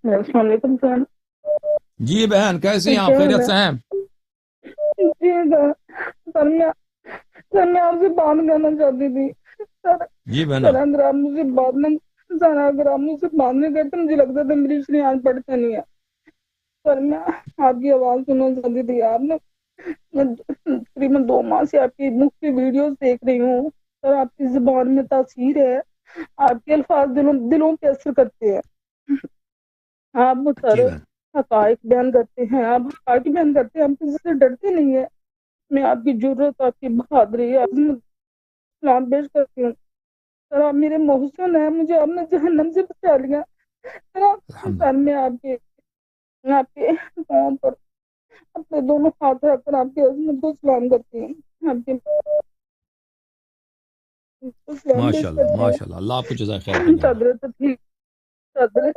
السلام علیکم سر. جی بہن کیسی ہیں آپ؟ کیا حال خیریت ہے؟ سے ہیں؟ جی سر میں آپ سے بات کرنا چاہتی تھی. سر جی بہنا. سر اگر آپ مجھ سے بات نہیں سر اگر آپ مجھ سے بات نہیں کرتے مجھے لگتا تھا میری شریان پڑتا نہیں ہے. سر میں آپ کی آواز سننا چاہتی تھی. آپ نے میں تقریباً 2 ماہ سے آپ کی مختلف ویڈیوز دیکھ رہی ہوں. سر آپ کی زبان میں تاثیر ہے. آپ کے الفاظ دلوں پہ اثر کرتے ہیں. آپ سر جی بہن. حقائق بیان کرتے ہیں. آپ حقائق بیان کرتے ہیں. آپ کسی سے ڈرتے نہیں ہیں. میں آپ کی جرت آپ کی بہادری آپ سلام پیش کرتی ہوں. سر آپ میرے محسن ہیں. مجھے آپ نے جہنم سے بچا لیا. الحمد سر میں آپ کے پاؤں پر اپنے دونوں ہاتھ رکھ کر آپ کی عظمت کو سلام کرتی ہوں. آپ کے سلام ماشاء پیش اللہ کرتی ماشاء اللہ، اللہ آپ کو جزائے خیر دے ہوں. بہنا. چادر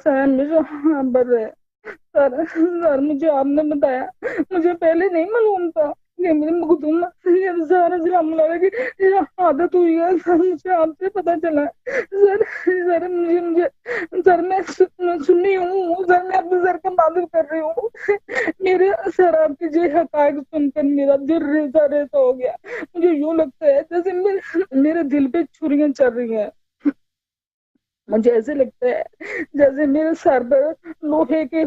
سہن میں جو بر رہے. سر مجھے آپ نے بتایا. مجھے پہلے نہیں معلوم تھا کہ میری مخدوم کی عادت ہوئی ہے. سر مجھے آپ سے پتا چلا. سر مجھے سر میں سنی ہوں. سر میں اپنے سر کا معذور کر رہی ہوں. میرے سر آپ کی جی حقائق سن کر میرا دل ریزا ریزا ہو گیا. مجھے یوں لگتا ہے جیسے میرے دل پہ چھریاں چل رہی ہیں. مجھے ایسے لگتا ہے جیسے میرے سر پر لوہے کے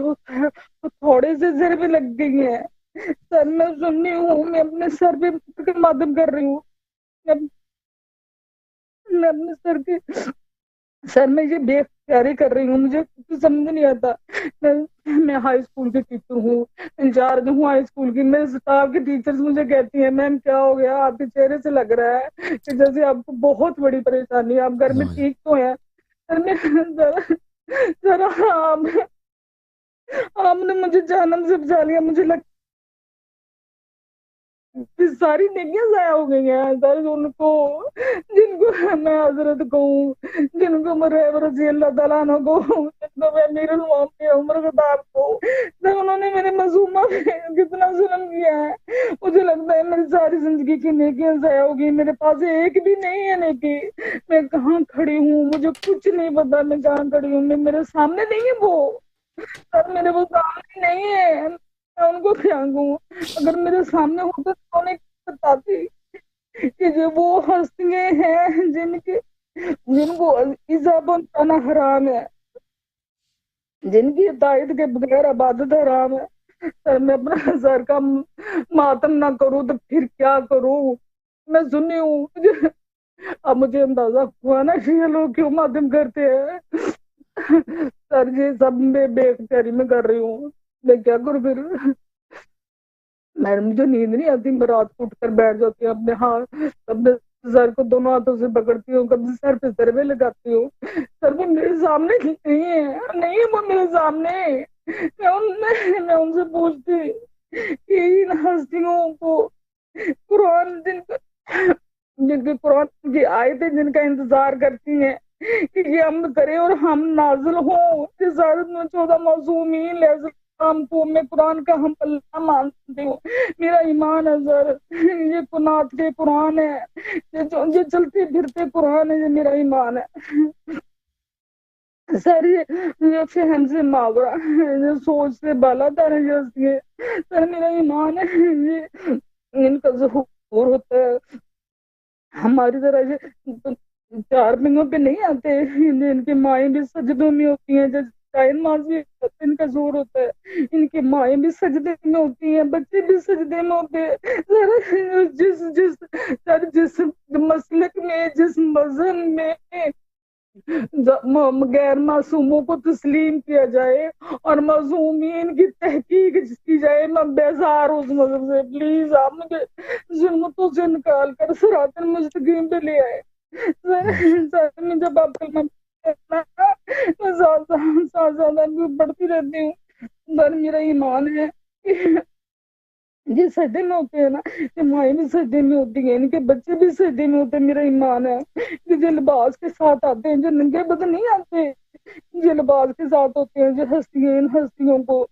تھوڑے سے ضربیں لگ گئی ہیں. سر میں سننی ہوں. میں اپنے سر پہ ماتم کر رہی ہوں. میں اپنے سر میں یہ بے اختیاری کر رہی ہوں. مجھے کچھ سمجھ نہیں آتا. میں ہائی اسکول کی ٹیچر ہوں. انچارج ہوں ہائی اسکول کی. میرے اسٹاف کے ٹیچرز مجھے کہتی ہیں میم کیا ہو گیا؟ آپ کے چہرے سے لگ رہا ہے کہ جیسے آپ کو بہت بڑی پریشانی ہے. آپ گھر میں ٹھیک تو ہیں؟ ذرا آپ نے مجھے جہنم سے بچا لیا. مجھے لگتا ساری نیکیاں ضائع ہو گئی ہیں. سر ان کو جن کو میں حضرت کہوں, جن کو میں رضی اللہ تعالیٰ عنہ کہوں, جن کو میں امیر المومنین عمر خطاب کہوں, سر انہوں نے میرے معصومہ پہ کتنا ظلم کیا ہے. مجھے لگتا ہے میری ساری زندگی کی نیکیاں ضائع ہو گئی. میرے پاس ایک بھی نہیں ہے نیکی. میں کہاں کھڑی ہوں مجھے کچھ نہیں پتا. میں کہاں کھڑی ہوں. میں میرے سامنے نہیں ہے وہ. سر میرے وہ سامنے نہیں ہے. میں ان کو کیا کہوں؟ اگر میرے سامنے ہوتے تو انہیں بتاتی کہ جو وہ ہستیاں ہیں جن کو ایزا پہنچانا حرام ہے, جن کی ہدایت کے بغیر عبادت حرام ہے. سر میں اپنا سر کا ماتم نہ کروں تو پھر کیا کروں؟ میں سنی ہوں. اب مجھے اندازہ ہوا نا کہ یہ لوگ کیوں ماتم کرتے ہیں. سر یہ سب میں بے اختیاری میں کر رہی ہوں. میں کیا کروں پھر؟ مجھے نیند نہیں آتی. میں رات کو اٹھ کر بیٹھ جاتی ہوں. اپنے سر کو دونوں ہاتھوں سے پکڑتی ہوں. کبھی سر پہ ضربے لگاتی ہوں. سر وہ میرے سامنے نہیں ہے وہ میرے سامنے. میں ان سے پوچھتی کہ ان ہستیوں کو قرآن جن کے قرآن کی آیتیں جن کا انتظار کرتی ہیں کہ یہ ہم کریں اور ہم نازل ہوں. رسالت میں 14 معصومین کو میں قرآن کا ہم اللہ مانتی ہوں. میرا ایمان ہے سر. یہ کنات کے قرآن ہے, یہ چلتے پھرتے قرآن ہے. یہ میرا ایمان ہے سر. یہ فہم سے ماورا, یہ سوچ سے بالا تر ہے. سر میرا ایمان ہے. یہ ان کا ظہور ہوتا ہے ہماری طرح. یہ 4 مہینوں پہ نہیں آتے. ان کی مائیں بھی سجدوں میں ہوتی ہیں. کائن ماضی ان کا زور ہوتا ہے. ان کی مائیں بھی سجدے میں ہوتی ہیں, بچے بھی سجدے میں ہوتے ہیں. جس مسلک میں, جس مذہب میں غیر معصوموں کو تسلیم کیا جائے اور معصومین کی تحقیق کی جائے, میں بیزار ہوں اس مذہب سے. پلیز آپ مجھے ظلمتوں سے نکال کر صراط المستقیم پہ لے آئے. میں جب آپ میں پڑھتی رہتی ہوں. پر میرا ایمان ہے یہ سجدے میں ہوتے ہیں نا, یہ مائیں بھی سجدے میں ہوتی ہیں, ان کے بچے بھی سجدے میں ہوتے ہیں. میرا ایمان ہے کہ جو لباس کے ساتھ آتے ہیں, جو ننگے بدن نہیں آتے, جو لباس کے ساتھ ہوتے ہیں, جو ہستیاں, ان ہستیوں کو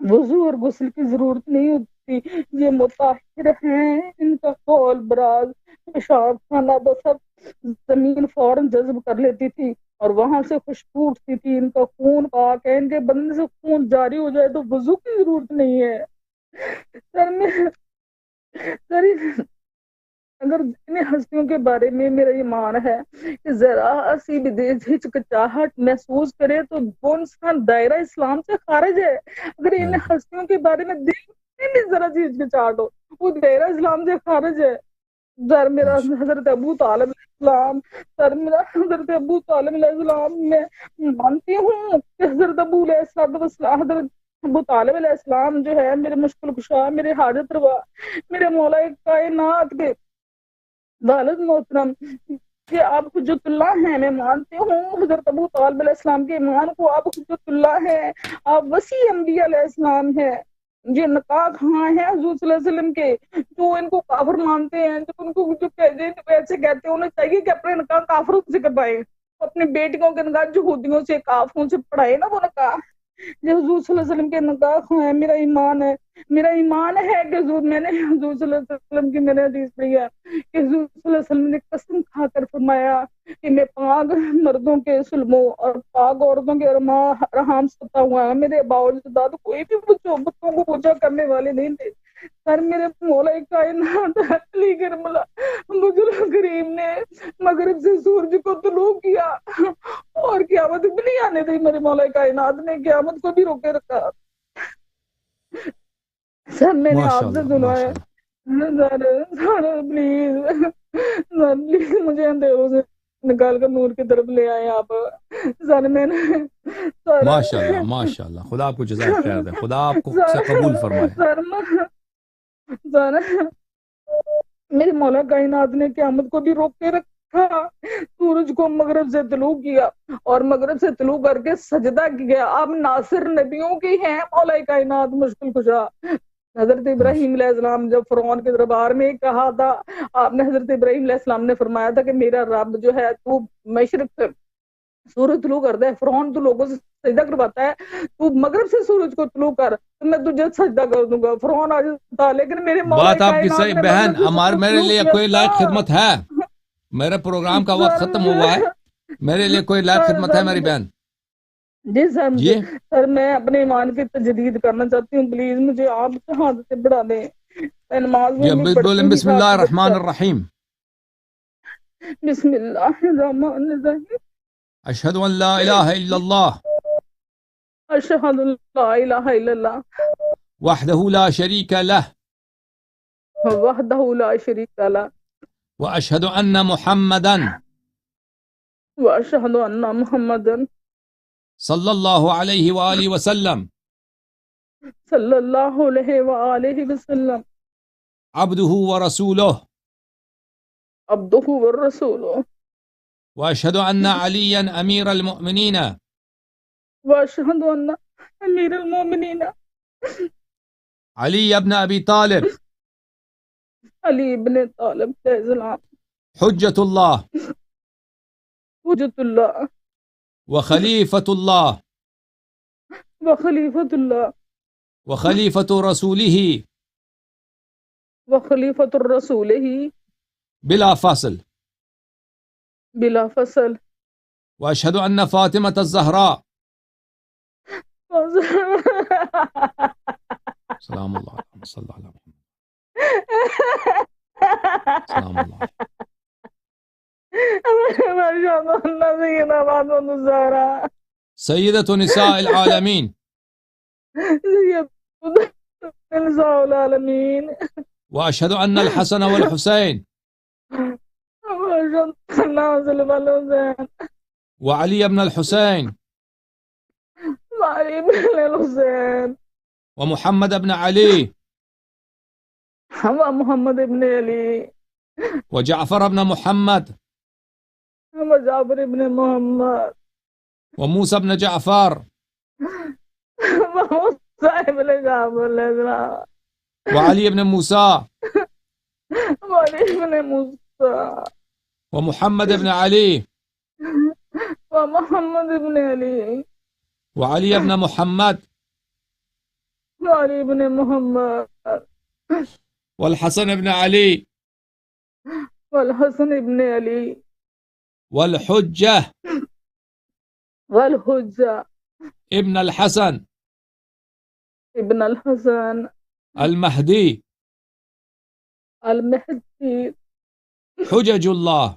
وضو اور غسل کی ضرورت نہیں ہوتی. یہ مطہر ہیں. ان کا قول براز پیشاب خانہ بس سب زمین فوراً جذب کر لیتی تھی. اور وہاں سے خوشبو اٹھتی تھی، ان کا خون پاک ہے، ان کے بدن سے خون جاری ہو جائے تو وضو کی ضرورت نہیں ہے۔ سر میں سر اگر ان ہستیوں کے بارے میں میرا ایمان ہے کہ ذرا سی بھی ہچکچاہٹ محسوس کرے تو وہ انسان دائرہ اسلام سے خارج ہے۔ اگر ان ہستیوں کے بارے میں دل میں بھی ذرا سی ہچکچاہٹ ہو، وہ دائرہ اسلام سے خارج ہے۔ سر میرا حضرت ابو طالب علیہ السلام، سر میرا حضرت ابو طالب علیہ السلام، میں مانتی ہوں کہ حضرت ابو علیہ السلام، حضرت ابو طالب علیہ السلام جو ہے میرے مشکل کشا، میرے حاجت روا، میرے مولا کائنات کے والد محترم، کہ آپ حجت اللہ ہیں۔ میں مانتی ہوں حضرت ابو طالب علیہ السلام کے ایمان کو، آپ حجت اللہ ہیں، آپ وسیع انبیاء علیہ السلام ہیں۔ یہ نکاح خواں ہیں حضور صلی اللہ علیہ وسلم کے، جو ان کو کافر مانتے ہیں، جو ان کو جو ایسے کہتے ہیں، انہیں چاہیے کہ اپنے نکاح کافروں سے کروائیں، اپنی بیٹیوں کے نکاح یہودیوں سے، کافروں سے پڑھائے نا وہ نکاح۔ جو حضور صلی اللہ علیہ وسلم کے نکاح خواں ہیں، میرا ایمان ہے، میرا ایمان ہے کہ حضور، میں نے حضور صلی اللہ علیہ وسلم کی میں نے حدیث پڑھی ہے کہ حضور صلی اللہ علیہ وسلم نے قسم کھا کر فرمایا کہ میں پاک مردوں کے سلموں اور پاک عورتوں کے رحام ستا ہوا ہے۔ میرے باوجود کوئی بھی بتوں کو پوجا کرنے والے نہیں تھے۔ سر میرے مولا کائنات علی کرم اللہ مجھے کریم نے مغرب سے سورج کو طلوع کیا اور قیامت بھی نہیں آنے دی، میرے مولا کائنات نے قیامت کو بھی روکے رکھا۔ سر میں نے آپ سے سنا ہے، پلیز مجھے اندھیروں سے نکال کر نور کی طرف لے آئے آپ۔ سر میں نے ماشاءاللہ ماشاءاللہ، خدا آپ کو جزائے خیر دے، خدا آپ کو سے قبول فرمائے۔ سر میرے مولا کائنات نے قیامت کو بھی روک کے رکھا، سورج کو مغرب سے طلوع کیا اور مغرب سے طلوع کر کے سجدہ کیا۔ آپ ناصر نبیوں کی ہیں مولا کائنات، مشکل کشا۔ حضرت ابراہیم علیہ السلام جب فرعون کے دربار میں کہا تھا، آپ نے حضرت ابراہیم علیہ السلام نے فرمایا تھا کہ میرا رب جو ہے تو مشرق سے سورج طلوع کرتا ہے، فرعون تو لوگوں سے سجدہ کرواتا ہے، تو مغرب سے سورج کو طلوع کر تو میں تجھے سجدہ کر دوں گا۔ فرعون آج تھا، لیکن میرے مولا بات آپ کی کائنات صحیح نے بہن، مغرب سے ہمارے سورج میرے طلوع لیے کیا کوئی لائق تھا۔ خدمت ہے؟ میرے پروگرام کا وقت ختم ہوا ہے، میرے لیے کوئی لائق خدمت ہے میری بہن؟ جی سر، جی سر میں اپنے ایمان کی تجدید کرنا چاہتی ہوں، پلیز مجھے آپ شہادت سے بڑھا دیں۔ میں نماز میں بھی پڑھتی بولیں ہوں، بسم اللہ الرحمن الرحیم۔ بسم اللہ الرحمن الرحیم۔ اشہد ان لا الہ الا اللہ اشہد ان لا الہ الا اللہ وحدہ لا شریک لہ وحدہ لا شریک لہ واشہد ان محمدا واشہد ان محمدا صلی اللہ علیہ وآلہ وسلم صلی اللہ علیہ وآلہ وسلم عبدہ ورسولہ عبدہ والرسولہ واشہد ان علیا امیر المؤمنین واشہد ان امیر المومنین علی ابن ابی طالب علی ابن طالب علیہ السلام حجت اللہ حجت اللہ وخلیفۃ اللہ وخلیفۃ اللہ وخلیفۃ رسولہ وخلیفۃ الرسول ہی بلا فاصل بلا فصل واشہد ان فاطمۃ الزہراء سلام اللہ علیہ صلی اللہ علیہ وسلم سلام اللہ علیہ سیدۃ نساء العالمین نساء العالمین واشہد ان الحسن والحسین وعلی ابن الحسین حسین ومحمد ابن علی محمد ابن علی وجعفر ابن محمد جعفر ابن محمد وموسى ابن جعفر صاحب جعفر وعلي ابن موسى وعلي ابن موسى ومحمد ابن علي ومحمد ابن علي وعلي ابن محمد وعلي ابن محمد والحسن ابن علي والحسن ابن علي والحجة والحجة ابن الحسن ابن الحسن المهدي المهدي حجج الله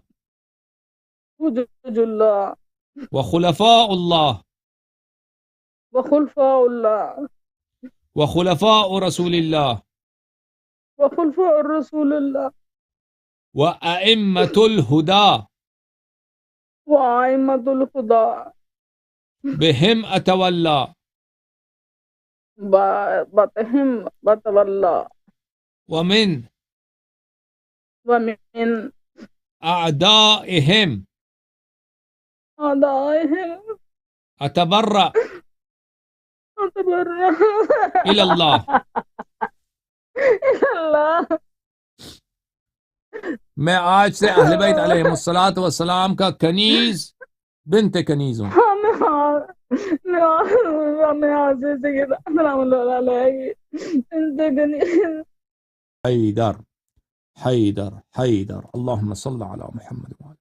حجج الله وخلفاء الله وخلفاء الله وخلفاء رسول الله وخلفاء الرسول الله وأئمة الهدى وأئمة الهدى بهم أتولى بهم بتولى ومن ومن أعدائهم أعدائهم أتبرأ أتبرأ إلى الله. اللہ میں آج سے اہل بیت علیہ الصلوۃ والسلام کا کنیز بنت کنیز ہوں. میں آج سے سلام اللہ علیہ حیدر حیدر حیدر اللهم صل على محمد وعلى